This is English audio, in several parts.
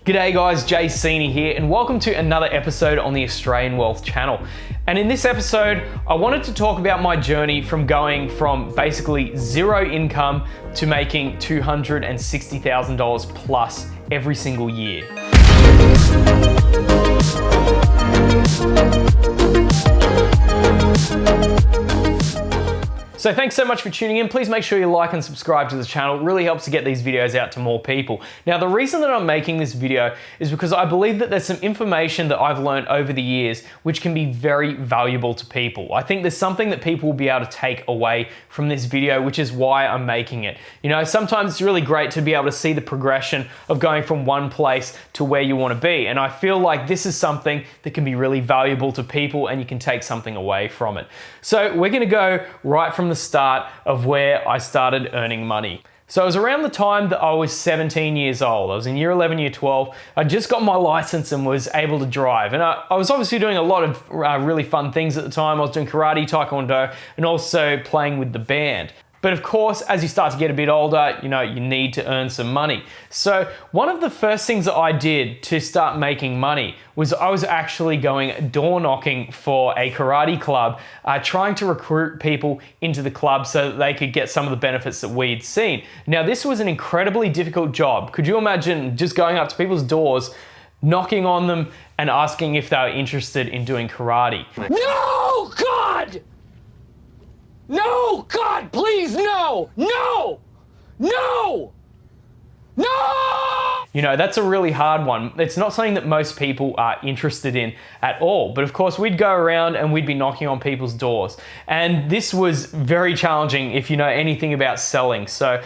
G'day guys, Seeney here, and welcome to another episode on the Australian Wealth channel. And in this episode, I wanted to talk about my journey from going from basically zero income to making $260,000 plus every single year. So thanks so much for tuning in. Please make sure you like and subscribe to the channel. It really helps to get these videos out to more people. Now, the reason that I'm making this video is because I believe that there's some information that I've learned over the years which can be very valuable to people. I think there's something that people will be able to take away from this video, which is why I'm making it. You know, sometimes it's really great to be able to see the progression of going from one place to where you want to be. And I feel like this is something that can be really valuable to people and you can take something away from it. So we're going to go right from the start of where I started earning money. So it was around the time that I was 17 years old. I was in year 11, year 12. I just got my license and was able to drive. And I was obviously doing a lot of really fun things at the time. I was doing karate, taekwondo, and also playing with the band. But of course, as you start to get a bit older, you know, you need to earn some money. So one of the first things that I did to start making money was I was actually going door knocking for a karate club, trying to recruit people into the club so that they could get some of the benefits that we'd seen. Now, this was an incredibly difficult job. Could you imagine just going up to people's doors, knocking on them and asking if they were interested in doing karate? No, God! No, God, please, no! No! No! No! You know, that's a really hard one. It's not something that most people are interested in at all. But of course, we'd go around and we'd be knocking on people's doors. And this was very challenging if you know anything about selling. So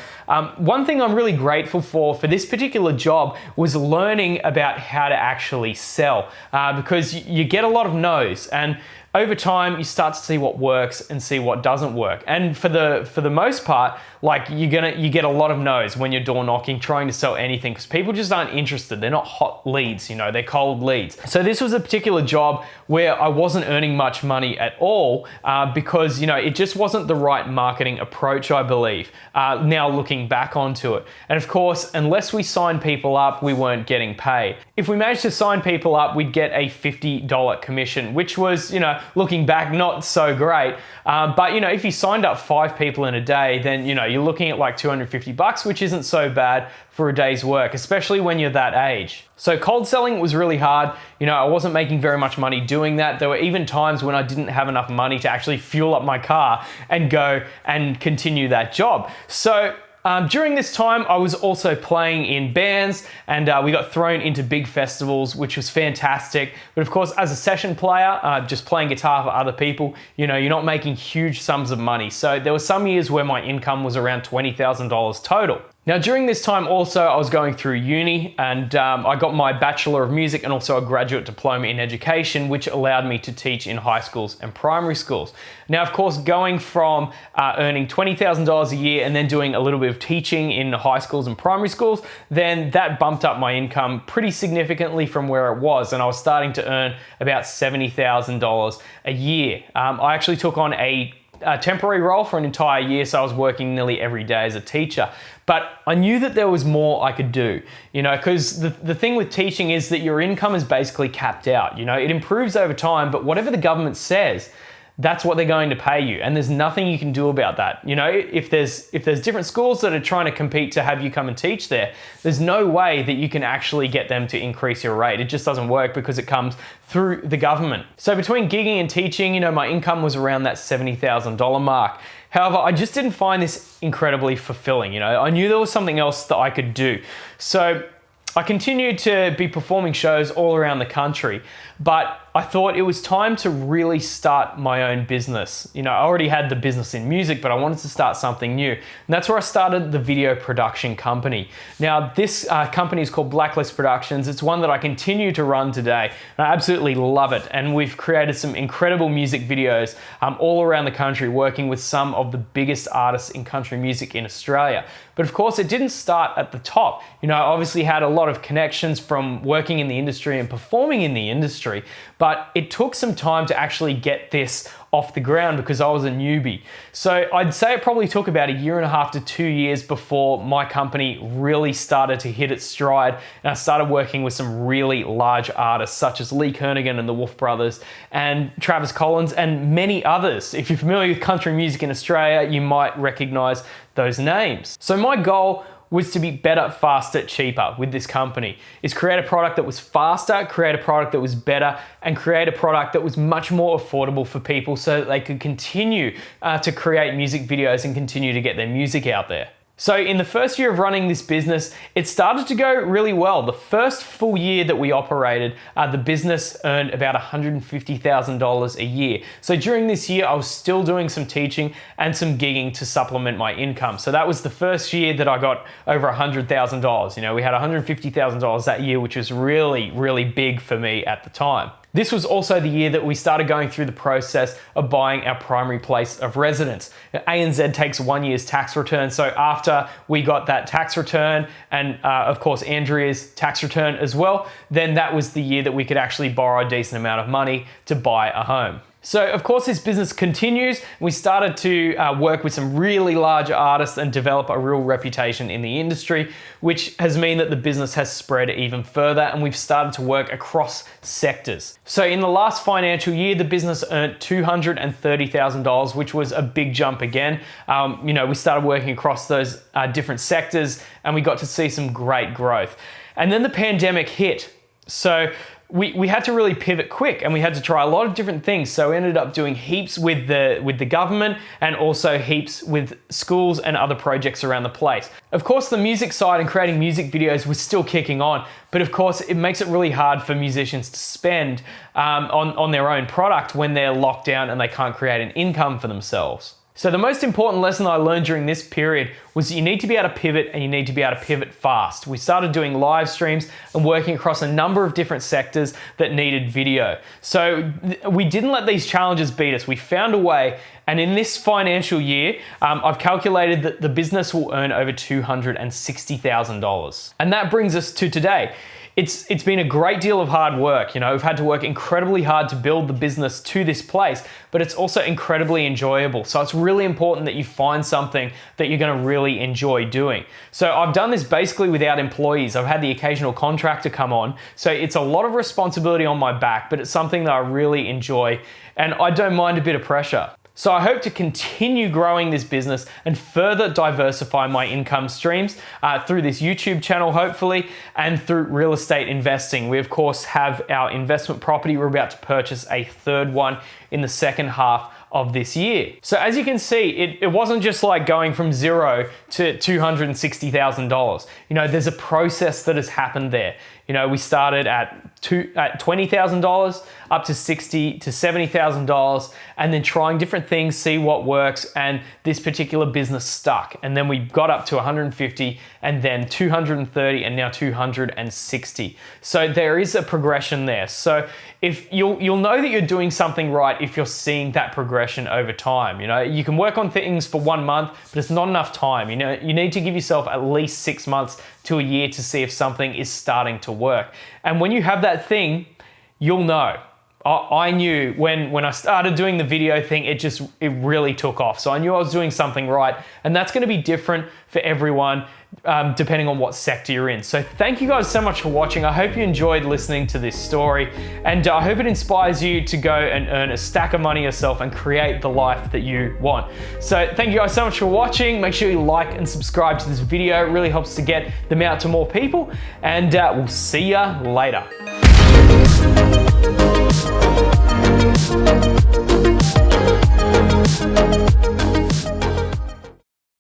one thing I'm really grateful for this particular job was learning about how to actually sell because you get a lot of no's. And over time, you start to see what works and see what doesn't work. And for the most part, like you get a lot of no's when you're door knocking, trying to sell anything, because people just aren't interested. They're not hot leads, you know, they're cold leads. So this was a particular job where I wasn't earning much money at all because, you know, it just wasn't the right marketing approach, I believe, now looking back onto it. And of course, unless we signed people up, we weren't getting paid. If we managed to sign people up, we'd get a $50 commission, which was, you know, looking back, not so great. But, you know, if you signed up 5 people in a day, then, you know, you're looking at like $250, which isn't so bad for a day's work, especially when you're that age. So cold selling was really hard. You know, I wasn't making very much money doing that. There were even times when I didn't have enough money to actually fuel up my car and go and continue that job. So during this time, I was also playing in bands and we got thrown into big festivals, which was fantastic. But of course, as a session player, just playing guitar for other people, you know, you're not making huge sums of money. So there were some years where my income was around $20,000 total. Now, during this time also, I was going through uni and I got my Bachelor of Music and also a graduate diploma in education, which allowed me to teach in high schools and primary schools. Now, of course, going from earning $20,000 a year and then doing a little bit of teaching in high schools and primary schools, then that bumped up my income pretty significantly from where it was. And I was starting to earn about $70,000 a year. I actually took on a temporary role for an entire year, so I was working nearly every day as a teacher. But I knew that there was more I could do, you know, because the thing with teaching is that your income is basically capped out. You know, it improves over time, but whatever the government says, that's what they're going to pay you. And there's nothing you can do about that. You know, if there's different schools that are trying to compete to have you come and teach there, there's no way that you can actually get them to increase your rate. It just doesn't work because it comes through the government. So between gigging and teaching, you know, my income was around that $70,000 mark. However, I just didn't find this incredibly fulfilling. You know, I knew there was something else that I could do. So I continued to be performing shows all around the country, but I thought it was time to really start my own business. You know, I already had the business in music, but I wanted to start something new. And that's where I started the video production company. Now, this company is called Blacklist Productions. It's one that I continue to run today. And I absolutely love it. And we've created some incredible music videos all around the country, working with some of the biggest artists in country music in Australia. But of course, it didn't start at the top. You know, I obviously had a lot lot of connections from working in the industry and performing in the industry, but it took some time to actually get this off the ground because I was a newbie. So I'd say it probably took about 1.5 to 2 years before my company really started to hit its stride, and I started working with some really large artists such as Lee Kernaghan and the Wolf Brothers and Travis Collins and many others. If you're familiar with country music in Australia, you might recognize those names. So my goal was to be better, faster, cheaper with this company, is create a product that was faster, create a product that was better, and create a product that was much more affordable for people so that they could continue to create music videos and continue to get their music out there. So in the first year of running this business, it started to go really well. The first full year that we operated, the business earned about $150,000 a year. So during this year, I was still doing some teaching and some gigging to supplement my income. So that was the first year that I got over $100,000. You know, we had $150,000 that year, which was really, really big for me at the time. This was also the year that we started going through the process of buying our primary place of residence. ANZ takes 1 year's tax return, so after we got that tax return and of course Andrea's tax return as well, then that was the year that we could actually borrow a decent amount of money to buy a home. So of course this business continues. We started to work with some really large artists and develop a real reputation in the industry, which has meant that the business has spread even further and we've started to work across sectors. So in the last financial year, the business earned $230,000, which was a big jump again. You know, we started working across those different sectors and we got to see some great growth. And then the pandemic hit. So we had to really pivot quick and we had to try a lot of different things. So we ended up doing heaps with the government and also heaps with schools and other projects around the place. Of course, the music side and creating music videos was still kicking on, but of course it makes it really hard for musicians to spend on their own product when they're locked down and they can't create an income for themselves. So the most important lesson I learned during this period was that you need to be able to pivot and you need to be able to pivot fast. We started doing live streams and working across a number of different sectors that needed video. So we didn't let these challenges beat us. We found a way, and in this financial year, I've calculated that the business will earn over $260,000. And that brings us to today. It's been a great deal of hard work. You know, we've had to work incredibly hard to build the business to this place, but it's also incredibly enjoyable. So it's really important that you find something that you're going to really enjoy doing. So I've done this basically without employees. I've had the occasional contractor come on. So it's a lot of responsibility on my back, but it's something that I really enjoy and I don't mind a bit of pressure. So I hope to continue growing this business and further diversify my income streams through this YouTube channel, hopefully, and through real estate investing. We, of course, have our investment property. We're about to purchase a third one in the second half of this year. So as you can see, it wasn't just like going from zero to $260,000. You know, there's a process that has happened there. You know, we started at $20,000 up to $60,000 to $70,000 and then trying different things, see what works, and this particular business stuck. And then we got up to 150 and then 230 and now 260. So there is a progression there. So if you'll know that you're doing something right if you're seeing that progression over time. You know, you can work on things for 1 month, but it's not enough time. You know, you need to give yourself at least 6 months to a year to see if something is starting to work. And when you have that thing, you'll know. I knew when I started doing the video thing, it really took off. So I knew I was doing something right, and that's going to be different for everyone depending on what sector you're in. So thank you guys so much for watching. I hope you enjoyed listening to this story, and I hope it inspires you to go and earn a stack of money yourself and create the life that you want. So thank you guys so much for watching. Make sure you like and subscribe to this video. It really helps to get them out to more people, and we'll see ya later.